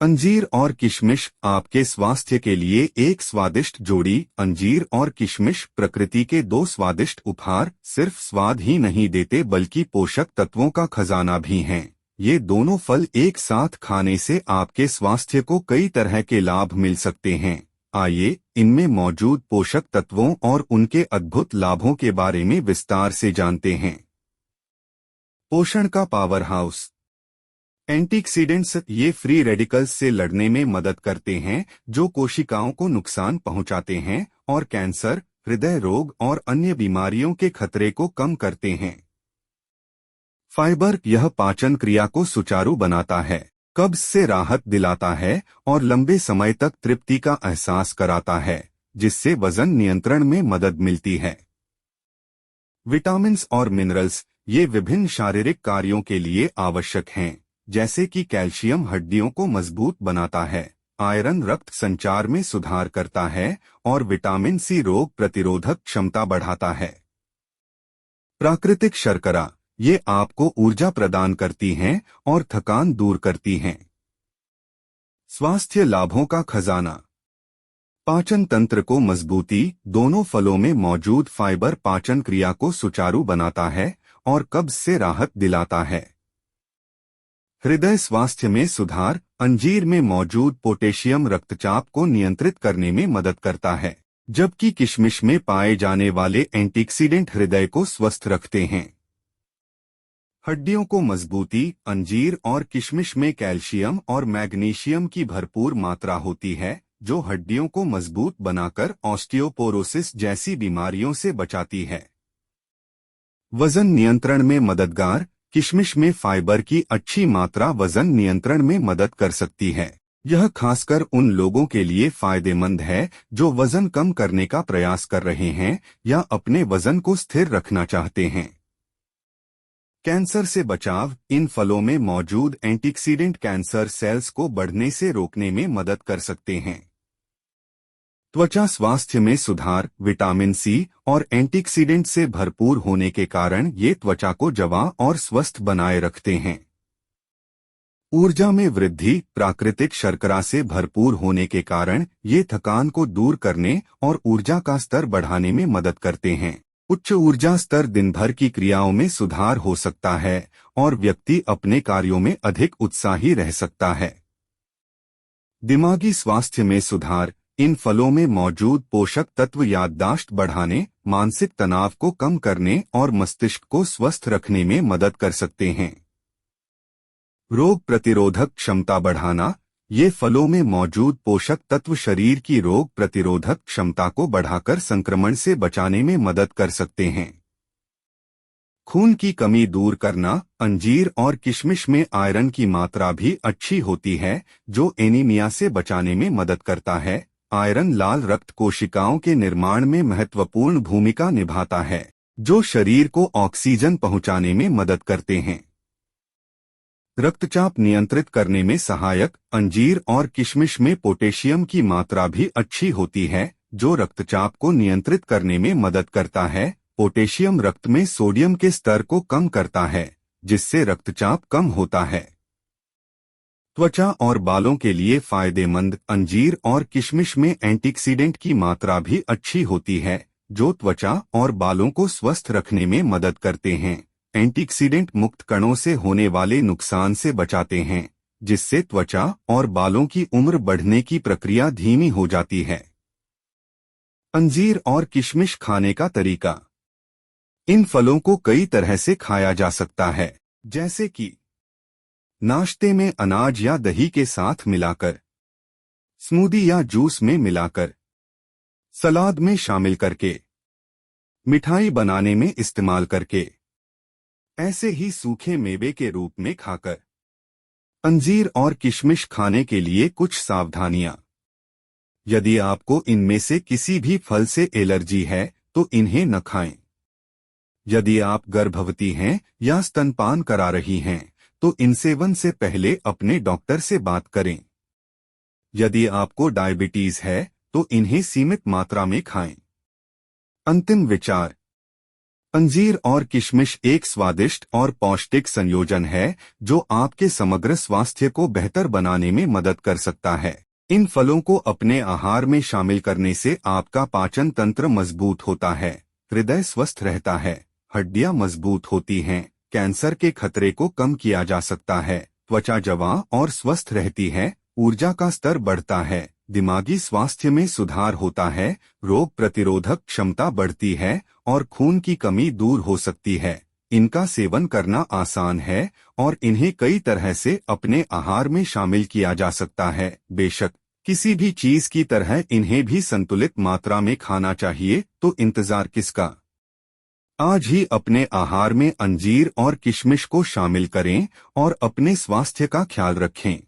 अंजीर और किशमिश आपके स्वास्थ्य के लिए एक स्वादिष्ट जोड़ी। अंजीर और किशमिश प्रकृति के दो स्वादिष्ट उपहार सिर्फ स्वाद ही नहीं देते बल्कि पोषक तत्वों का खजाना भी हैं। ये दोनों फल एक साथ खाने से आपके स्वास्थ्य को कई तरह के लाभ मिल सकते हैं। आइए इनमें मौजूद पोषक तत्वों और उनके अद्भुत लाभों के बारे में विस्तार से जानते हैं। पोषण का पावर हाउस। एंटीऑक्सीडेंट्स ये फ्री रेडिकल्स से लड़ने में मदद करते हैं जो कोशिकाओं को नुकसान पहुंचाते हैं और कैंसर, हृदय रोग और अन्य बीमारियों के खतरे को कम करते हैं। फाइबर यह पाचन क्रिया को सुचारू बनाता है, कब्ज से राहत दिलाता है और लंबे समय तक तृप्ति का एहसास कराता है, जिससे वजन नियंत्रण में मदद मिलती है। विटामिन्स और मिनरल्स ये विभिन्न शारीरिक कार्यों के लिए आवश्यक हैं, जैसे कि कैल्शियम हड्डियों को मजबूत बनाता है, आयरन रक्त संचार में सुधार करता है और विटामिन सी रोग प्रतिरोधक क्षमता बढ़ाता है। प्राकृतिक शर्करा ये आपको ऊर्जा प्रदान करती हैं और थकान दूर करती हैं। स्वास्थ्य लाभों का खजाना। पाचन तंत्र को मजबूती। दोनों फलों में मौजूद फाइबर पाचन क्रिया को सुचारू बनाता है और कब्ज से राहत दिलाता है। हृदय स्वास्थ्य में सुधार। अंजीर में मौजूद पोटेशियम रक्तचाप को नियंत्रित करने में मदद करता है, जबकि किशमिश में पाए जाने वाले एंटीऑक्सीडेंट हृदय को स्वस्थ रखते हैं। हड्डियों को मजबूती। अंजीर और किशमिश में कैल्शियम और मैग्नीशियम की भरपूर मात्रा होती है, जो हड्डियों को मजबूत बनाकर ऑस्टियोपोरोसिस जैसी बीमारियों से बचाती है। वजन नियंत्रण में मददगार। किशमिश में फाइबर की अच्छी मात्रा वजन नियंत्रण में मदद कर सकती है। यह खासकर उन लोगों के लिए फायदेमंद है जो वजन कम करने का प्रयास कर रहे हैं या अपने वजन को स्थिर रखना चाहते हैं। कैंसर से बचाव। इन फलों में मौजूद एंटीऑक्सीडेंट कैंसर सेल्स को बढ़ने से रोकने में मदद कर सकते हैं। त्वचा स्वास्थ्य में सुधार। विटामिन सी और एंटीऑक्सीडेंट से भरपूर होने के कारण ये त्वचा को जवां और स्वस्थ बनाए रखते हैं। ऊर्जा में वृद्धि। प्राकृतिक शर्करा से भरपूर होने के कारण ये थकान को दूर करने और ऊर्जा का स्तर बढ़ाने में मदद करते हैं। उच्च ऊर्जा स्तर दिन भर की क्रियाओं में सुधार हो सकता है और व्यक्ति अपने कार्यों में अधिक उत्साही रह सकता है। दिमागी स्वास्थ्य में सुधार। इन फलों में मौजूद पोषक तत्व याददाश्त बढ़ाने, मानसिक तनाव को कम करने और मस्तिष्क को स्वस्थ रखने में मदद कर सकते हैं। रोग प्रतिरोधक क्षमता बढ़ाना। ये फलों में मौजूद पोषक तत्व शरीर की रोग प्रतिरोधक क्षमता को बढ़ाकर संक्रमण से बचाने में मदद कर सकते हैं। खून की कमी दूर करना। अंजीर और किशमिश में आयरन की मात्रा भी अच्छी होती है, जो एनीमिया से बचाने में मदद करता है। आयरन लाल रक्त कोशिकाओं के निर्माण में महत्वपूर्ण भूमिका निभाता है, जो शरीर को ऑक्सीजन पहुंचाने में मदद करते हैं। रक्तचाप नियंत्रित करने में सहायक। अंजीर और किशमिश में पोटेशियम की मात्रा भी अच्छी होती है, जो रक्तचाप को नियंत्रित करने में मदद करता है। पोटेशियम रक्त में सोडियम के स्तर को कम करता है, जिससे रक्तचाप कम होता है। त्वचा और बालों के लिए फायदेमंद। अंजीर और किशमिश में एंटीऑक्सीडेंट की मात्रा भी अच्छी होती है, जो त्वचा और बालों को स्वस्थ रखने में मदद करते हैं। एंटीऑक्सीडेंट मुक्त कणों से होने वाले नुकसान से बचाते हैं, जिससे त्वचा और बालों की उम्र बढ़ने की प्रक्रिया धीमी हो जाती है। अंजीर और किशमिश खाने का तरीका। इन फलों को कई तरह से खाया जा सकता है, जैसे कि नाश्ते में अनाज या दही के साथ मिलाकर, स्मूदी या जूस में मिलाकर, सलाद में शामिल करके, मिठाई बनाने में इस्तेमाल करके, ऐसे ही सूखे मेवे के रूप में खाकर। अंजीर और किशमिश खाने के लिए कुछ सावधानियां। यदि आपको इनमें से किसी भी फल से एलर्जी है तो इन्हें न खाएं। यदि आप गर्भवती हैं या स्तनपान करा रही हैं तो इन सेवन से पहले अपने डॉक्टर से बात करें। यदि आपको डायबिटीज है तो इन्हें सीमित मात्रा में खाएं। अंतिम विचार। अंजीर और किशमिश एक स्वादिष्ट और पौष्टिक संयोजन है जो आपके समग्र स्वास्थ्य को बेहतर बनाने में मदद कर सकता है। इन फलों को अपने आहार में शामिल करने से आपका पाचन तंत्र मजबूत होता है, हृदय स्वस्थ रहता है, हड्डियां मजबूत होती हैं, कैंसर के खतरे को कम किया जा सकता है, त्वचा जवां और स्वस्थ रहती है, ऊर्जा का स्तर बढ़ता है, दिमागी स्वास्थ्य में सुधार होता है, रोग प्रतिरोधक क्षमता बढ़ती है और खून की कमी दूर हो सकती है। इनका सेवन करना आसान है और इन्हें कई तरह से अपने आहार में शामिल किया जा सकता है। बेशक किसी भी चीज की तरह इन्हें भी संतुलित मात्रा में खाना चाहिए, तो इंतजार किसका? आज ही अपने आहार में अंजीर और किशमिश को शामिल करें और अपने स्वास्थ्य का ख्याल रखें।